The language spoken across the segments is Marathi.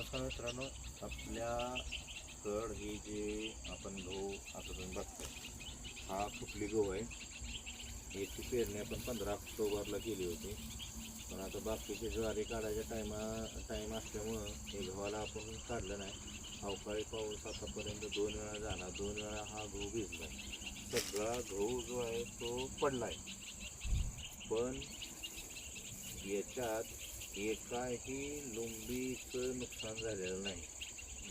नमस्कार मित्रांनो, आपल्या कड ही जे आपण गहू आता तुम्ही बघताय, हा कुठली गहू आहे. याची पेरणी आपण 15 ऑक्टोबरला केली होती. पण आता बाकीचे ज्वारी काढायच्या टाईम असल्यामुळं हे गव्हाला आपण काढलं नाही. अवकाळी पाऊस आतापर्यंत 2 वेळा झाला, 2 वेळा हा गहू भिजलाय. सगळा गहू जो आहे तो पडलाय. पण याच्यात एकाही लुंबीचं नुकसान झालेलं नाही.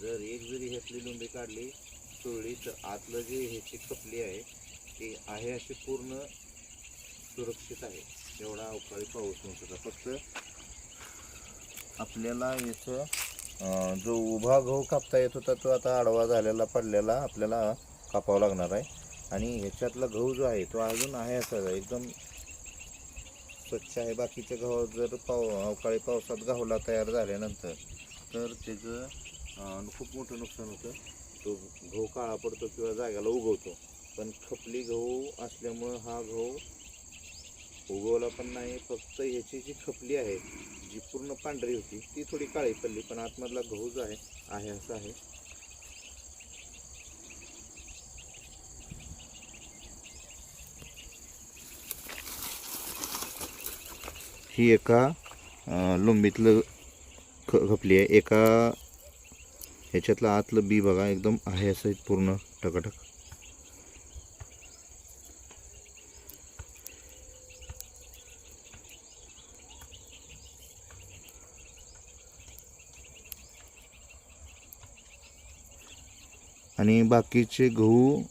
जर एक जरी ह्यातली लुंबी काढली चोळली तर आतलं जे ह्याची खपली आहे ती आहे अशी पूर्ण सुरक्षित आहे. एवढा अवकाळी पाऊस नव्हता. फक्त आपल्याला इथं जो उभा गहू कापता येत होता तो आता आडवा झालेला पडलेला आपल्याला कापावा लागणार आहे. आणि ह्याच्यातला गहू जो आहे तो अजून आहे असाच आहे, एकदम स्वच्छ आहे. बाकीचे गहू जर अवकाळी पावसात गव्हाला तयार झाल्यानंतर तर त्याचं खूप मोठं नुकसान होतं. तो गहू काळा पडतो किंवा जाग्याला उगवतो. पण खपली गहू असल्यामुळं हा गहू उगवला पण नाही. फक्त ह्याची जी खपली आहे जी पूर्ण पांढरी होती ती थोडी काळी पडली, पण आतमधला गहू जो आहे असा आहे. ही एका लुंबीतलं खपली आहे. एका ह्याच्यातलं आतलं बी बघा, एकदम आहे असं पूर्ण टकाटक. आणि बाकीचे गहू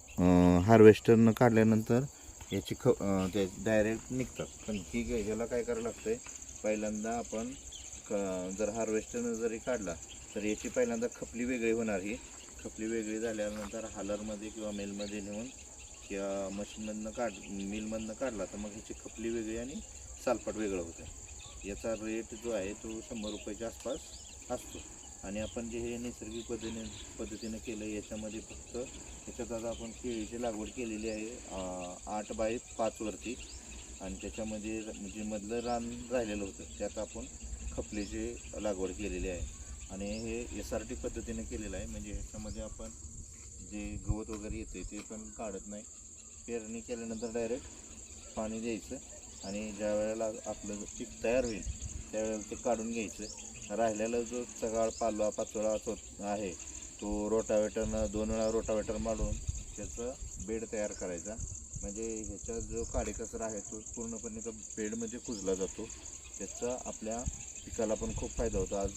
हार्वेस्टरनं काढल्यानंतर याची ते डायरेक्ट निघतात. पण ठीक आहे, ह्याला काय करावं लागतं आहे, पहिल्यांदा आपण जर हार्वेस्टरनं जरी काढला तर याची पहिल्यांदा खपली वेगळी होणार. ही खपली वेगळी झाल्यानंतर हालरमध्ये किंवा मिलमध्ये नेऊन किंवा मिलमधनं काढला तर मग ह्याची खपली वेगळी आणि सालपाट वेगळं होतं. याचा रेट जो आहे तो 100 रुपयाच्या आसपास असतो. आणि आपण जे हे नैसर्गिक पद्धतीने केलं याच्यामध्ये फक्त याच्यात आता आपण केळीची लागवड केलेली आहे 8 बाय 5 वरती. आणि त्याच्यामध्ये म्हणजे मधलं रान राहिलेलं होतं त्यात आपण खपलीची लागवड केलेली आहे. आणि हे SRT पद्धतीने केलेलं आहे. म्हणजे ह्याच्यामध्ये आपण जे गवत वगैरे येते ते पण काढत नाही. पेरणी केल्यानंतर डायरेक्ट पाणी द्यायचं आणि ज्या वेळेला आपलं पीक तयार होईल त्यावेळेला ते काढून घ्यायचं. राहिलेला जो सगळा पाचोळा आहे तो रोटावेटरनं 2 वेळा रोटावेटर मारून त्याचं बेड तयार करायचा. म्हणजे ह्याचा जो काडीकचरा आहे तो पूर्णपणे तो बेडमध्ये कुजला जातो. त्याचा आपल्या पिकाला पण खूप फायदा होतो. आज